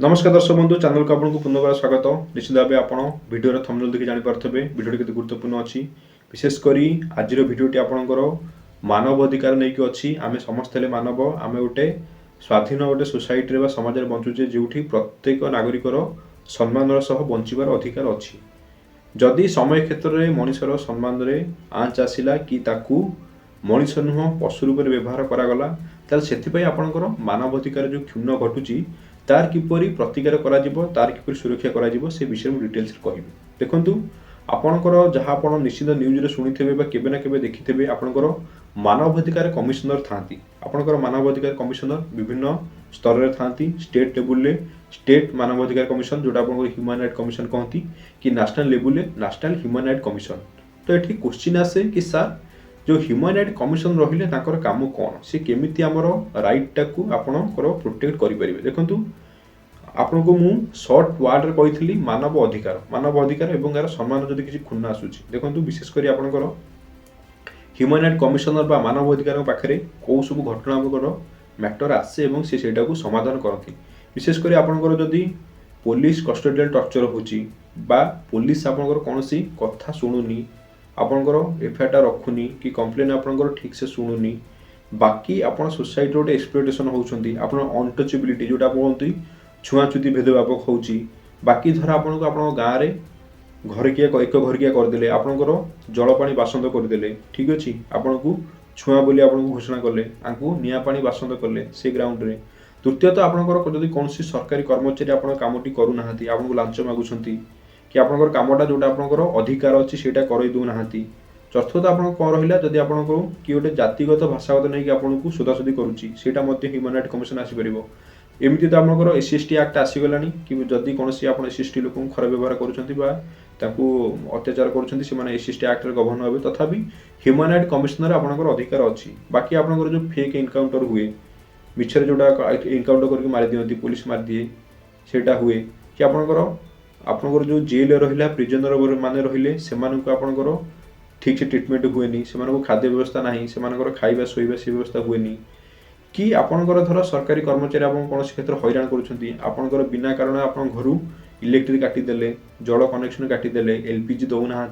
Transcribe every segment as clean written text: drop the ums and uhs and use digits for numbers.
नमस्कार दर्शक बंधु चैनल को आपको पुनर्बार स्वागत। निश्चित भाव आप भिडियो थंबनेल देखि जानीपे भिडियो केते गुरुत्वपूर्ण अच्छी विशेषकर आज भिडियोटी आपंकर मानव अधिकार नहीं कि अच्छी आम समस्ते मानव आम गोटे स्वाधीन गोटे सोसाइटी समाज में बंचुचे जो प्रत्येक नागरिकर सम्मान सह बंचार अधिकार अच्छी। जदि समय क्षेत्र में मनीषर सम्मान में आँच आसला कि मनीष नुह पशु रूप में व्यवहार करागला से आपंकर मानवाधिकार जो क्षुण्ण घटुची तार किपरि प्रतिकार करा तार किपरि सुरक्षा करा से विषय में डिटेल्स कहबी। देखंतु आपणकर जहाँ आप निश्चित न्यूज रे शुणिथे केबे ना केबे देखिथे आपणकर मानवाधिकार कमिशनर थांती। आपणकर मानवाधिकार कमिशनर विभिन्न स्तर रे थांती। स्टेट लेवल रे स्टेट मानवाधिकार कमिशन जोटा आपणकर ह्यूमन राइट कमिशन कहती कि नेशनल लेवल रे नेशनल ह्यूमन राइट कमिशन। तो एठी क्वेश्चन आसे कि सर जो ह्यूमन राइट कमिशन रहिले ताकर काम कोन से केमिति हमर राइट टाकू आपणकर प्रोटेक्ट करि परिबे। देखंतु आपको मु शॉर्ट वर्ड रे कहितली मानव अधिकार एवं यार सम्मान जदि किसी खुना आसुची। देखंतु विशेषकर आपणकर ह्यूमन राइट कमिशनर बा मानव अधिकार पाखरे को सब घटनाकर मैटर आसे एवं से सेटा को समाधान करती। विशेषकर आपणकर जदि पुलिस कस्टोडियल टर्चर होची बा पुलिस आपणकर कोनोसी कथा सुनुनी आपणकर एफआईआर रखुनी कि कंप्लेन आपणकर ठीक से सुनुनी बाकी आपण सोसाइटी रोटे एक्सप्लॉयटेशन होउछंती आपण अनटचेबिलिटी जोटा बोलती छुआछुती भेदभाव होउची बाकी धर आपण को आपण गाँव रे घर किया एक घर किया करदेले आपणकर जल पानी बासंद करदेले ठीक अछि आपण को छुआ बोली आपण को घोषणा करले आंकु निया पानी बासंद करले से ग्राउंड रे। तृतीयत आपणकर जदि कोनसी सरकारी कर्मचारी आपण कामटी करू नाहांती आपण को लांच मागुछंती कि आपणकर कामटा जोटा आपणकर अधिकार अछि सेटा करई दउ नाहांती। चतुर्थ आपण कोन रहिला जदि आपणकर कि गोटे जातिगत भाषागत नै कि आपण को सोदासोदी करूची सेटा मध्ये ह्यूमन राइट कमिशन आसी परिबो। एमती तो आपंकर एससी एक्ट आसीगला कि जदि कौन आप एससी लोक खराब व्यवहार कर अत्याचार कर एससी एक्ट गवर्न हे तथापि ह्यूमन राइट कमिशनर आपंकर अधिकार अच्छी। बाकी आपंकर जो फेक एनकाउंटर हुए मिछरे जोटा एनकाउंटर करके मारी दियंती पुलिस मार दिए सेटा हुए कि आपंकर जो जेल रहा प्रिजनर माने रहिले सेमानंको आपंकर ठीक से ट्रिटमेंट हुएनी से खाद्य व्यवस्था नहीं से खाଇବା शोइबा से व्यवस्था हुएनी कि आपणकर धर सरकारी कर्मचारी आप कौन क्षेत्र हैरान करपर बिना कारण आप घर इलेक्ट्रिक काटिदेले जल कनेक्शन काटिदेले एलपीजी दौना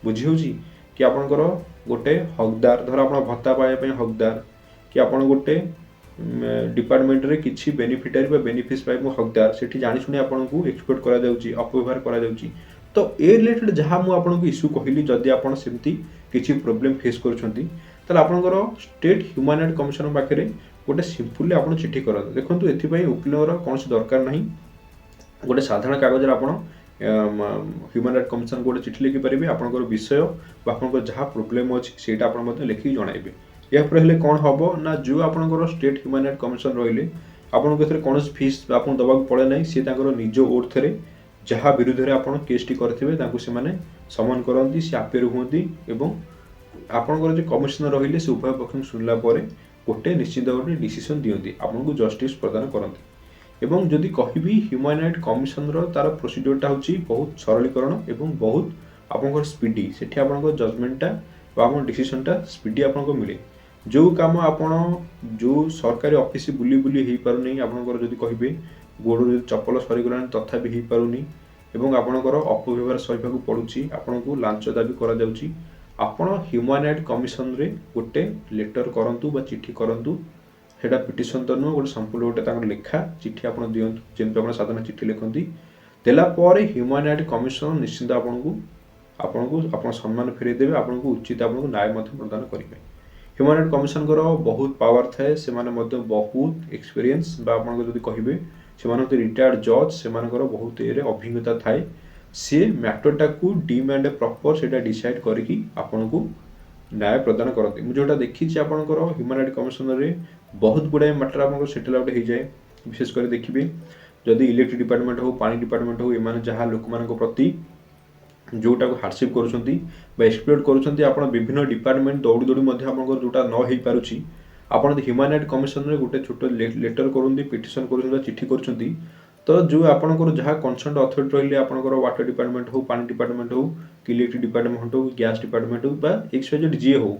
बुझी हो कि आपणकर गोटे हकदार धर आप भत्ता पाइबापी हकदार कि आप गोटे डिपार्टमेंट रे किसी बेनिफिटारी बेनिफिस पाइब हकदार से जाशुणी आपको एक्सप्लोट करा अपव्यवहार करा। तो ए रिलेटेड जहाँ मुझे इश्यू कहली जदि आपड़ सेमती किसी प्रोब्लेम फेस कर आपंकर स्टेट ह्यूमन राइट कमिशन पाखे गोटे सिंपली आप चिठी कर देखो ये वकिलर कौन दरकार ना गोटे साधारण कागज आप ह्यूमन राइट कमिशन को गोटे चिठी लिखिपारे आपंकर विषय आप जहाँ प्रोब्लेम अच्छी से लिखिक जनइबे। यापर हेल्ले कौन हम ना जो आपंकर स्टेट ह्यूमन राइट कमिशन रही आपको कौन फीस आप दबा पड़े ना सी निज ओर्थे जहाँ विरुद्ध में आप केसटी करेंगे समन करती सी आपेयर हुंती आपंकर जो कमिशनर रहिले से उभय पक्ष शुणला गोटे निश्चित गोटे डिसीजन दियंती आपको जस्टिस प्रदान करती। एवं जदि कहबी ह्यूमन राइट कमिशन तार प्रोसीजरटा होची बहुत सरलीकरण एवं बहुत आपंकर स्पीडी सेठी आपंकर जजमेंटा डिसीजनटा स्पीडी आपको मिले जो काम आपण जो सरकारी ऑफिस बुली बुली हो पारुनी आपंकर जदि कहबे गोड़ चप्पल सरीगलानी तथापि हो पारुनी एवं आपंकर अपव्यवहार सहिबाकू पड़ुची आपको लांच दाबी करा जाउची आपण ह्यूमन राइट कमिशन रे गोटे लेटर करंतु बा चिठी करंतु सेटा पिटिशन तो नुह गोटे संपूर्ण गोटे लेखा चिठी आप दिंतु जमी आप साधारण चिठी लिखती देला ह्यूमन राइट कमिशन निश्चिंत आपको सम्मान फेरई देवे आपको उचित आपको न्याय प्रदान करेंगे। ह्यूमन राइट कमिशन बहुत पावर थाए से बहुत एक्सपीरियंस कहे से रिटायर्ड जज से बहुत ये अभिज्ञता थाए सी मैटरटा को डीम एंड प्रॉपर से डिसाइड करके आपन को न्याय प्रदान करते। मुझे जोटा देखी आपंकर ह्यूमन राइट कमिशन रे बहुत गुड़ाए मैटर आप सेटल आउट हो जाए। विशेषकर देखिए जदि इलेक्ट्रिक डिपार्टमेंट हो पानी डिपार्टमेंट हो एम जहाँ लोक प्रति जोटा को हार्डशिप कर एक्सप्लोर कर विभिन्न डिपार्टमेंट दौड़ी दौड़ी जोटा न हो पारुछि आपन ह्यूमन राइट कमिशन रे गोटे छोट लेटर करते पिटिशन कर चिठी कर तो जो आपंकर जहाँ कंसर्न अथॉरिटी रही आपंकर वाटर डिपार्टमेंट हो पानी डिपार्टमेंट हो कि इलेक्ट्रिक डिपार्टमेंट हो गैस डिपार्टमेंट हो एक्सवाइजेड जी हो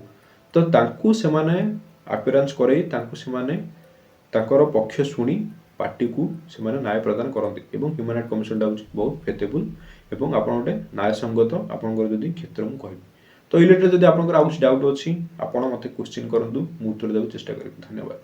तो तांकु से आपियरेंस करे पक्ष शुणी पार्टी को से न्याय प्रदान करते एवं ह्यूमन राइट कमिशन हूँ बहुत फेथेबुल एवं आप गोटे न्यायसंगत आपंकर जदि क्षेत्र में कहबी तो इलेक्ट्री जब आपंकर आउट डाउट अच्छी आप मत क्वेश्चन करूँ मुझे उत्तर देवाक चेष्टा करी धन्यवाद।